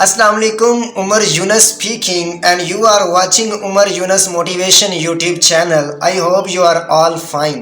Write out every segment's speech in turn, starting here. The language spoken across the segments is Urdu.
Assalamu alaikum, Umar Yunus speaking, and you are watching Umar Yunus Motivation YouTube channel. I hope you are all fine.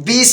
20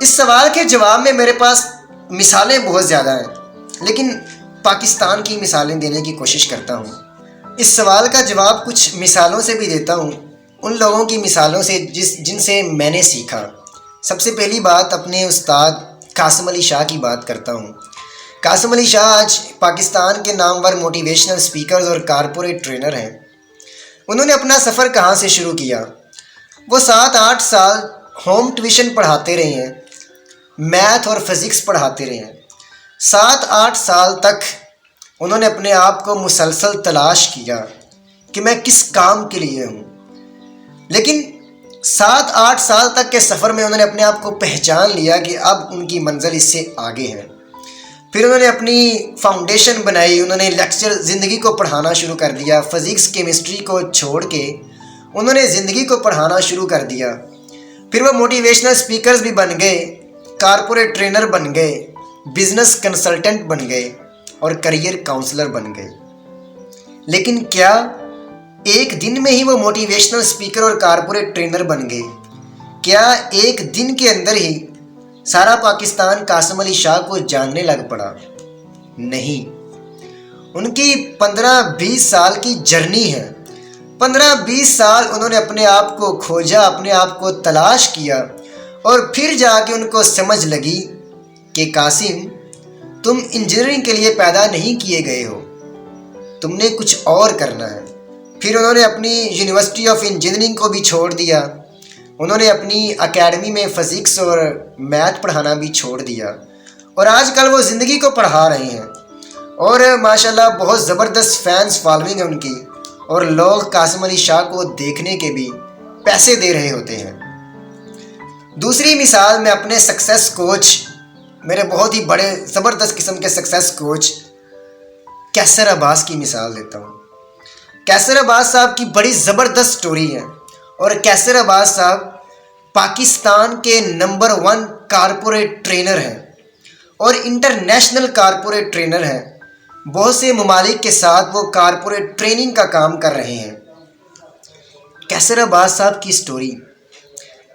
اس سوال کے جواب میں میرے پاس مثالیں بہت زیادہ ہیں، لیکن پاکستان کی مثالیں دینے کی کوشش کرتا ہوں۔ اس سوال کا جواب کچھ مثالوں سے بھی دیتا ہوں، ان لوگوں کی مثالوں سے جن سے میں نے سیکھا۔ سب سے پہلی بات اپنے استاد قاسم علی شاہ کی بات کرتا ہوں۔ قاسم علی شاہ آج پاکستان کے نامور موٹیویشنل سپیکرز اور کارپوریٹ ٹرینر ہیں۔ انہوں نے اپنا سفر کہاں سے شروع کیا؟ وہ 7-8 سال ہوم ٹیوشن پڑھاتے رہے ہیں، میتھ اور فزکس پڑھاتے رہے ہیں۔ 7-8 سال تک انہوں نے اپنے آپ کو مسلسل تلاش کیا کہ میں کس کام کے لیے ہوں، لیکن 7-8 سال تک کے سفر میں انہوں نے اپنے آپ کو پہچان لیا کہ اب ان کی منزل اس سے آگے ہے۔ پھر انہوں نے اپنی فاؤنڈیشن بنائی، انہوں نے لیکچر زندگی کو پڑھانا شروع کر دیا، فزکس کیمسٹری کو چھوڑ کے انہوں نے زندگی کو پڑھانا شروع کر دیا۔ پھر وہ موٹیویشنل سپیکرز بھی بن گئے، کارپوریٹ ٹرینر بن گئے، بزنس کنسلٹنٹ بن گئے اور کریئر کاؤنسلر بن گئے۔ لیکن کیا ایک دن میں ہی وہ موٹیویشنل سپیکر اور کارپوریٹ ٹرینر بن گئے؟ کیا ایک دن کے اندر ہی سارا پاکستان قاسم علی شاہ کو جاننے لگ پڑا؟ نہیں، ان کی 15-20 سال کی جرنی ہے۔ 15-20 سال انہوں نے اپنے آپ کو کھوجا، اپنے آپ کو تلاش کیا، اور پھر جا کے ان کو سمجھ لگی کہ قاسم، تم انجینئرنگ کے لیے پیدا نہیں کیے گئے ہو، تم نے کچھ اور کرنا ہے۔ پھر انہوں نے اپنی یونیورسٹی آف انجینئرنگ کو بھی چھوڑ دیا، انہوں نے اپنی اکیڈمی میں فزکس اور میتھ پڑھانا بھی چھوڑ دیا، اور آج کل وہ زندگی کو پڑھا رہے ہیں، اور ماشاءاللہ بہت زبردست فینس فالوئنگ ہے ان کی، اور لوگ قاسم علی شاہ کو دیکھنے کے بھی پیسے دے رہے ہوتے ہیں۔ دوسری مثال میں اپنے سکسیس کوچ، میرے بہت ہی بڑے زبردست قسم کے سکسیس کوچ کیسر عباس کی مثال دیتا ہوں۔ کیسر عباس صاحب کی بڑی زبردست سٹوری ہے، اور کیسر عباس صاحب پاکستان کے نمبر 1 کارپوریٹ ٹرینر ہیں اور انٹرنیشنل کارپوریٹ ٹرینر ہیں۔ بہت سے ممالک کے ساتھ وہ کارپوریٹ ٹریننگ کا کام کر رہے ہیں۔ کیسر عباس صاحب کی سٹوری،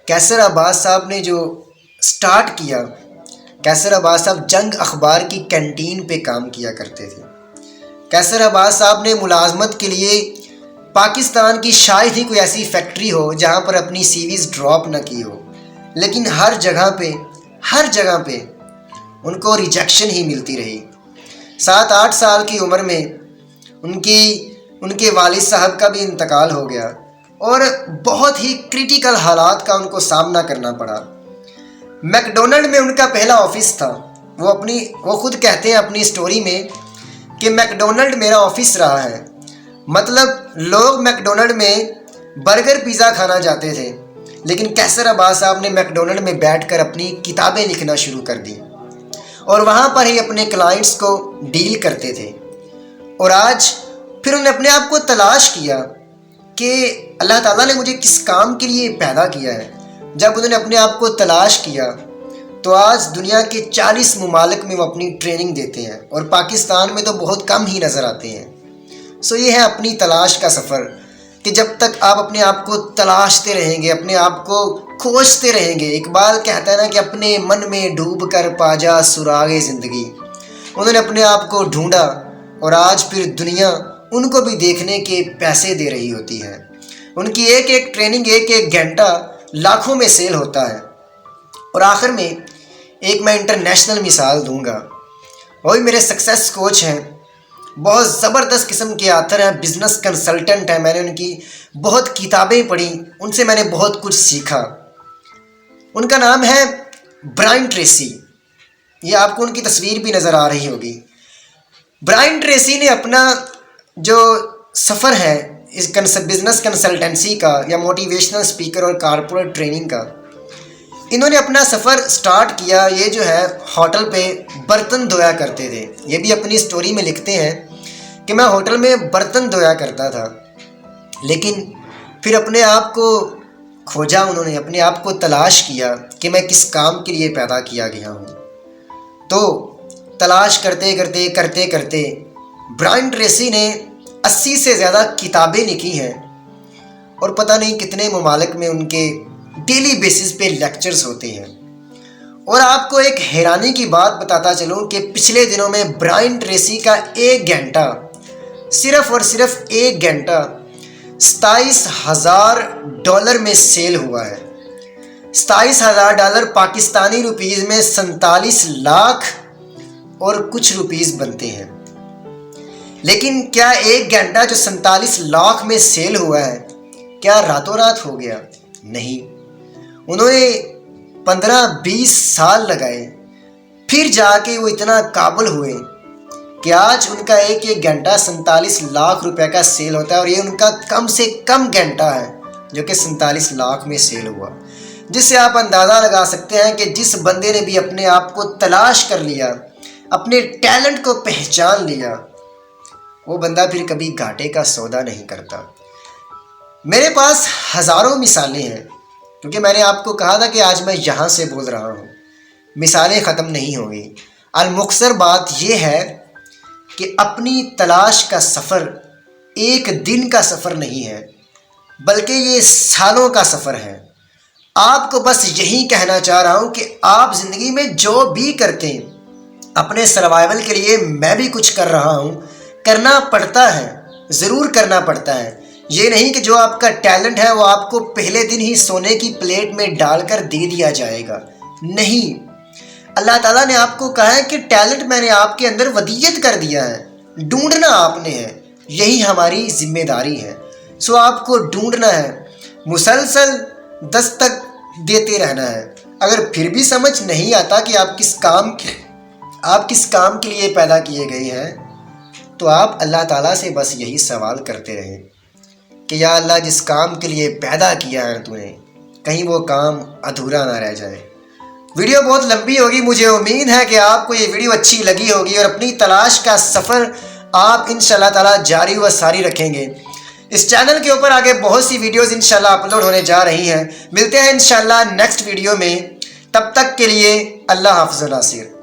کیسر عباس صاحب نے جو سٹارٹ کیا، کیسر عباس صاحب جنگ اخبار کی کینٹین پہ کام کیا کرتے تھے۔ کیسر عباس صاحب نے ملازمت کے لیے پاکستان کی شاید ہی کوئی ایسی فیکٹری ہو جہاں پر اپنی سی ویز ڈراپ نہ کی ہو، لیکن ہر جگہ پہ ان کو ریجیکشن ہی ملتی رہی۔ 7-8 سال کی عمر میں ان کے والد صاحب کا بھی انتقال ہو گیا، اور بہت ہی کریٹیکل حالات کا ان کو سامنا کرنا پڑا۔ میک ڈونلڈ میں ان کا پہلا آفس تھا۔ وہ خود کہتے ہیں اپنی سٹوری میں کہ میک ڈونلڈ میرا آفس رہا ہے، مطلب لوگ میک ڈونلڈ میں برگر پیزا کھانا جاتے تھے، لیکن کیسر عباس صاحب نے میک ڈونلڈ میں بیٹھ کر اپنی کتابیں لکھنا شروع کر دی، اور وہاں پر ہی اپنے کلائنٹس کو ڈیل کرتے تھے۔ اور آج پھر انہوں نے اپنے آپ کو تلاش کیا کہ اللہ تعالیٰ نے مجھے کس کام کے لیے پیدا کیا ہے۔ جب انہوں نے اپنے آپ کو تلاش کیا تو آج دنیا کے 40 ممالک میں وہ اپنی ٹریننگ دیتے ہیں، اور پاکستان میں تو بہت کم ہی نظر آتے ہیں۔ یہ ہے اپنی تلاش کا سفر، کہ جب تک آپ اپنے آپ کو تلاشتے رہیں گے، اپنے آپ کو کھوجتے رہیں گے۔ اقبال کہتا ہے نا کہ اپنے من میں ڈوب کر پا جا سراغ زندگی۔ انہوں نے اپنے آپ کو ڈھونڈا، اور آج پھر دنیا ان کو بھی دیکھنے کے پیسے دے رہی ہوتی ہے۔ ان کی ایک ٹریننگ، ایک گھنٹہ لاکھوں میں سیل ہوتا ہے۔ اور آخر میں ایک میں انٹرنیشنل مثال دوں گا، وہی میرے سکسیس کوچ ہیں، بہت زبردست قسم کے آتھر ہیں، بزنس کنسلٹنٹ ہیں۔ میں نے ان کی بہت کتابیں پڑھی، ان سے میں نے بہت کچھ سیکھا۔ ان کا نام ہے برائن ٹریسی، یہ آپ کو ان کی تصویر بھی نظر آ رہی ہوگی۔ برائن ٹریسی نے اپنا جو سفر ہے اس بزنس کنسلٹنسی کا یا موٹیویشنل سپیکر اور کارپوریٹ ٹریننگ کا، انہوں نے اپنا سفر سٹارٹ کیا، یہ جو ہے ہوٹل پہ برتن دھویا کرتے تھے۔ یہ بھی اپنی سٹوری میں لکھتے ہیں کہ میں ہوٹل میں برتن دھویا کرتا تھا، لیکن پھر اپنے آپ کو کھوجا، انہوں نے اپنے آپ کو تلاش کیا کہ میں کس کام کے لیے پیدا کیا گیا ہوں۔ تو تلاش کرتے کرتے برائن ٹریسی نے 80 سے زیادہ کتابیں لکھی ہیں، اور پتہ نہیں کتنے ممالک میں ان کے ڈیلی بیسس پہ لیکچرز ہوتے ہیں۔ اور آپ کو ایک حیرانی کی بات بتاتا چلوں کہ پچھلے دنوں میں برائن ٹریسی کا 1 گھنٹہ، صرف اور صرف 1 گھنٹہ $27,000 میں سیل ہوا ہے۔ $27,000 پاکستانی روپیز میں 47 لاکھ اور کچھ روپیز بنتے ہیں۔ لیکن کیا 1 گھنٹہ جو 47 لاکھ میں سیل ہوا ہے کیا راتوں رات ہو گیا؟ نہیں، انہوں نے 15-20 سال لگائے، پھر جا کے وہ اتنا قابل ہوئے کہ آج ان کا ایک گھنٹہ 47 لاکھ روپے کا سیل ہوتا ہے، اور یہ ان کا کم سے کم گھنٹہ ہے جو کہ 47 لاکھ میں سیل ہوا، جس سے آپ اندازہ لگا سکتے ہیں کہ جس بندے نے بھی اپنے آپ کو تلاش کر لیا، اپنے ٹیلنٹ کو پہچان لیا، وہ بندہ پھر کبھی گھاٹے کا سودا نہیں کرتا۔ میرے پاس ہزاروں مثالیں ہیں، کیونکہ میں نے آپ کو کہا تھا کہ آج میں یہاں سے بول رہا ہوں، مثالیں ختم نہیں ہوں گی۔ المختصر بات یہ ہے کہ اپنی تلاش کا سفر ایک دن کا سفر نہیں ہے، بلکہ یہ سالوں کا سفر ہے۔ آپ کو بس یہی کہنا چاہ رہا ہوں کہ آپ زندگی میں جو بھی کرتے ہیں، اپنے سروائیول کے لیے میں بھی کچھ کر رہا ہوں، کرنا پڑتا ہے، ضرور کرنا پڑتا ہے۔ یہ نہیں کہ جو آپ کا ٹیلنٹ ہے وہ آپ کو پہلے دن ہی سونے کی پلیٹ میں ڈال کر دے دیا جائے گا، نہیں۔ اللہ تعالیٰ نے آپ کو کہا ہے کہ ٹیلنٹ میں نے آپ کے اندر ودیت کر دیا ہے، ڈھونڈنا آپ نے ہے، یہی ہماری ذمہ داری ہے۔ سو آپ کو ڈھونڈنا ہے، مسلسل دستک دیتے رہنا ہے۔ اگر پھر بھی سمجھ نہیں آتا کہ آپ کس کام کے لیے پیدا کیے گئے ہیں، تو آپ اللہ تعالیٰ سے بس یہی سوال کرتے رہیں کہ یا اللہ، جس کام کے لیے پیدا کیا ہے تو نے، کہیں وہ کام ادھورا نہ رہ جائے۔ ویڈیو بہت لمبی ہوگی، مجھے امید ہے کہ آپ کو یہ ویڈیو اچھی لگی ہوگی، اور اپنی تلاش کا سفر آپ انشاءاللہ تعالیٰ جاری و ساری رکھیں گے۔ اس چینل کے اوپر آگے بہت سی ویڈیوز انشاءاللہ اپلوڈ ہونے جا رہی ہیں۔ ملتے ہیں انشاءاللہ نیکسٹ ویڈیو میں، تب تک کے لیے اللہ حافظ و ناصر۔